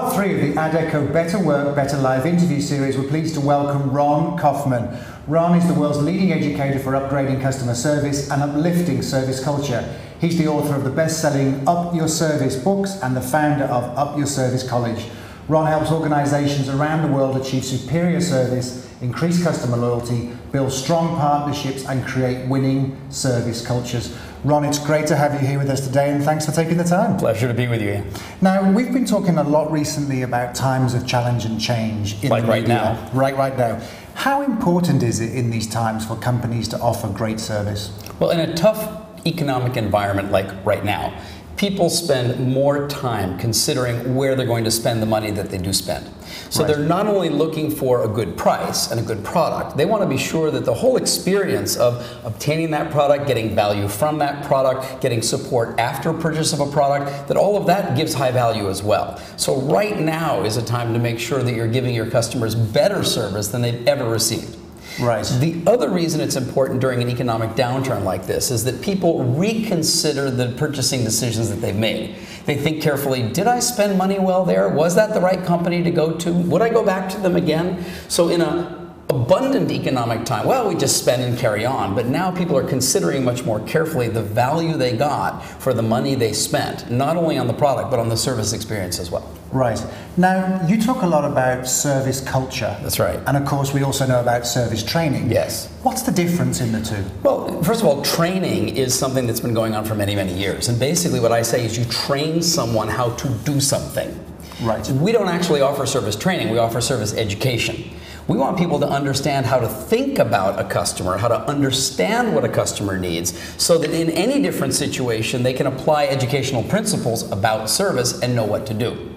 part 3 of the Adecco Better Work, Better Life interview series, we're pleased to welcome Ron Kaufman. Ron is the world's leading educator for upgrading customer service and uplifting service culture. He's the author of the best-selling Up Your Service books and the founder of Up Your Service College. Ron helps organizations around the world achieve superior service, increase customer loyalty, build strong partnerships, and create winning service cultures. Ron, it's great to have you here with us today, and thanks for taking the time. Pleasure to be with you. Now, we've been talking a lot recently about times of challenge and change in like the right media. now. Right now. How important is it in these times for companies to offer great service? Well, in a tough economic environment like right now, people spend more time considering where they're going to spend the money that they do spend. So they're not only looking for a good price and a good product, they want to be sure that the whole experience of obtaining that product, getting value from that product, getting support after purchase of a product, that all of that gives high value as well. So right now is a time to make sure that you're giving your customers better service than they've ever received. Right. The other reason it's important during an economic downturn like this is that people reconsider the purchasing decisions that they've made. They think carefully, did I spend money well there? Was that the right company to go to? Would I go back to them again? So in an abundant economic time, well, we just spend and carry on. But now people are considering much more carefully the value they got for the money they spent, not only on the product, but on the service experience as well. Right. Now, you talk a lot about service culture. That's right. And of course, we also know about service training. Yes. What's the difference in the two? Well, first of all, training is something that's been going on for many, many years. And basically what I say is you train someone how to do something. Right. We don't actually offer service training, we offer service education. We want people to understand how to think about a customer, how to understand what a customer needs, so that in any different situation, they can apply educational principles about service and know what to do.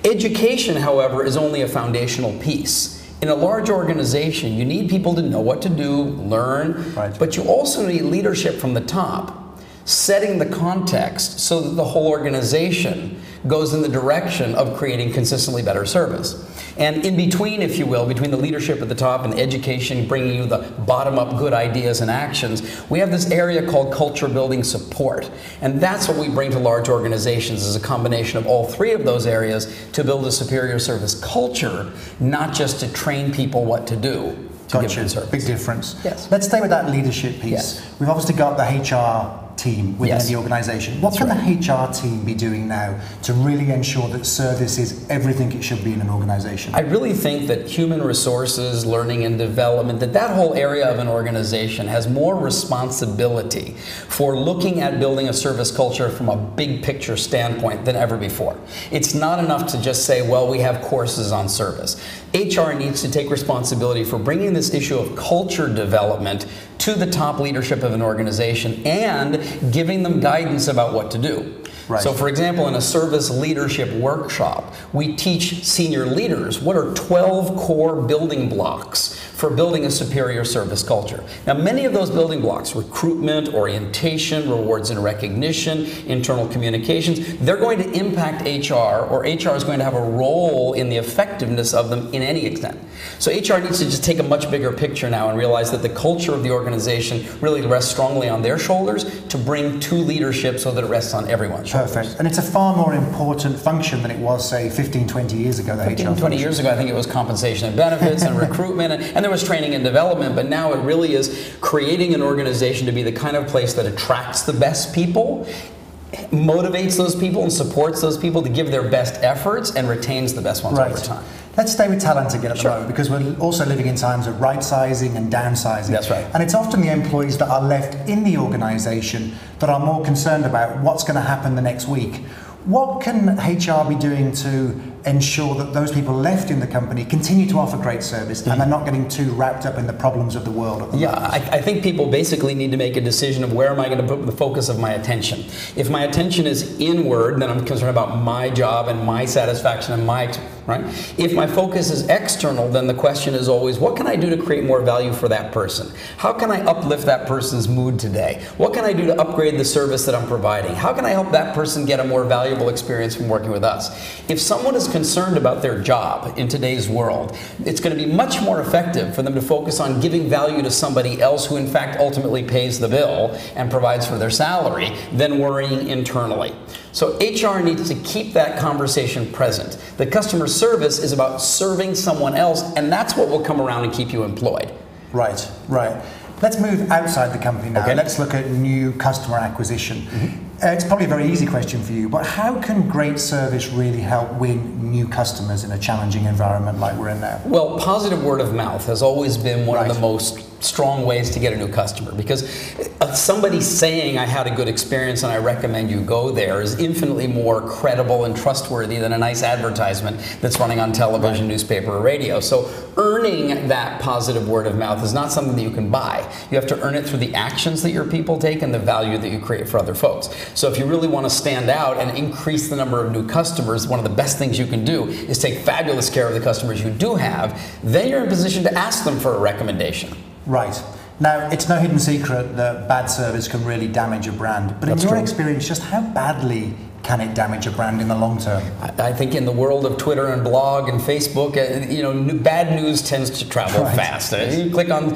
Education, however, is only a foundational piece. In a large organization, you need people to know what to do, learn, but you also need leadership from the top, setting the context so that the whole organization goes in the direction of creating consistently better service. And in between, if you will, between the leadership at the top and the education bringing you the bottom-up good ideas and actions, we have this area called culture building support. And that's what we bring to large organizations, is a combination of all three of those areas to build a superior service culture, not just to train people what to do. Gotcha. Big difference. Yes. Let's stay with that leadership piece. Yes. We've obviously got the HR team within the organization. What can the HR team be doing now to really ensure that service is everything it should be in an organization? I really think that human resources, learning and development, that whole area of an organization has more responsibility for looking at building a service culture from a big picture standpoint than ever before. It's not enough to just say, well, we have courses on service. HR needs to take responsibility for bringing this issue of culture development to the top leadership of an organization and giving them guidance about what to do. Right. So for example, in a service leadership workshop, we teach senior leaders what are 12 core building blocks for building a superior service culture. Now, many of those building blocks, recruitment, orientation, rewards and recognition, internal communications, they're going to impact HR, or HR is going to have a role in the effectiveness of them in any extent. So HR needs to just take a much bigger picture now and realize that the culture of the organization really rests strongly on their shoulders to bring to leadership so that it rests on everyone's shoulders. Perfect. And it's a far more important function than it was, say, 15, 20 years ago. 15, 20 years ago, I think it was compensation and benefits and recruitment, and there was training and development, but now it really is creating an organization to be the kind of place that attracts the best people, motivates those people and supports those people to give their best efforts, and retains the best ones over time. Let's stay with talent again at the moment, because we're also living in times of right-sizing and downsizing. That's right. And it's often the employees that are left in the organization that are more concerned about what's going to happen the next week. What can HR be doing to ensure that those people left in the company continue to offer great service and they're not getting too wrapped up in the problems of the world at the moment? I think people basically need to make a decision of where am I going to put the focus of my attention. If my attention is inward, then I'm concerned about my job and my satisfaction and my, right? If my focus is external, then the question is always, what can I do to create more value for that person? How can I uplift that person's mood today? What can I do to upgrade the service that I'm providing? How can I help that person get a more valuable experience from working with us? If someone is concerned about their job in today's world, it's going to be much more effective for them to focus on giving value to somebody else who in fact ultimately pays the bill and provides for their salary than worrying internally. So HR needs to keep that conversation present. The customer service is about serving someone else, and that's what will come around and keep you employed. Right, right. Let's move outside the company now. Okay. Let's look at new customer acquisition. It's probably a very easy question for you, but how can great service really help win new customers in a challenging environment like we're in now? Well, positive word of mouth has always been one of the most strong ways to get a new customer, because somebody saying I had a good experience and I recommend you go there is infinitely more credible and trustworthy than a nice advertisement that's running on television, newspaper, or radio. So earning that positive word of mouth is not something that you can buy. You have to earn it through the actions that your people take and the value that you create for other folks. So if you really want to stand out and increase the number of new customers, one of the best things you can do is take fabulous care of the customers you do have. Then you're in a position to ask them for a recommendation. Right. Now, it's no hidden secret that bad service can really damage a brand. But in your experience, just how badly can it damage a brand in the long term? I think in the world of Twitter and blog and Facebook, bad news tends to travel fast. You click on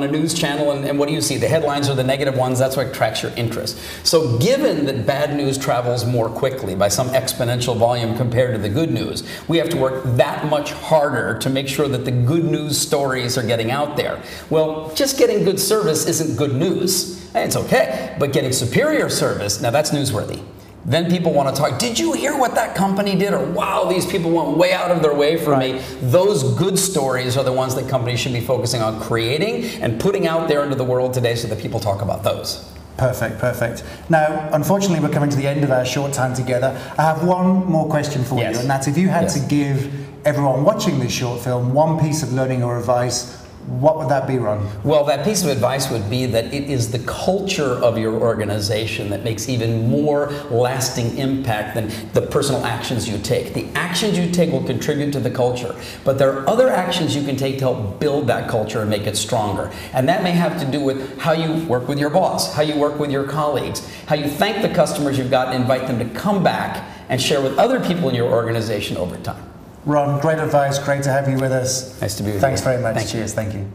a news channel and what do you see? The headlines are the negative ones. That's what attracts your interest. So given that bad news travels more quickly by some exponential volume compared to the good news, we have to work that much harder to make sure that the good news stories are getting out there. Well, just getting good service isn't good news. It's okay, but getting superior service, now that's newsworthy. Then people want to talk, did you hear what that company did? Or wow, these people went way out of their way for me. Those good stories are the ones that companies should be focusing on creating and putting out there into the world today so that people talk about those. Perfect, perfect. Now, unfortunately, we're coming to the end of our short time together. I have one more question for you, and that's if you had to give everyone watching this short film one piece of learning or advice, what would that be, Ron? Well, that piece of advice would be that it is the culture of your organization that makes even more lasting impact than the personal actions you take. The actions you take will contribute to the culture, but there are other actions you can take to help build that culture and make it stronger. And that may have to do with how you work with your boss, how you work with your colleagues, how you thank the customers you've got and invite them to come back and share with other people in your organization over time. Ron, great advice. Great to have you with us. Nice to be with you. Thanks very much. Thank you. Cheers. Thank you.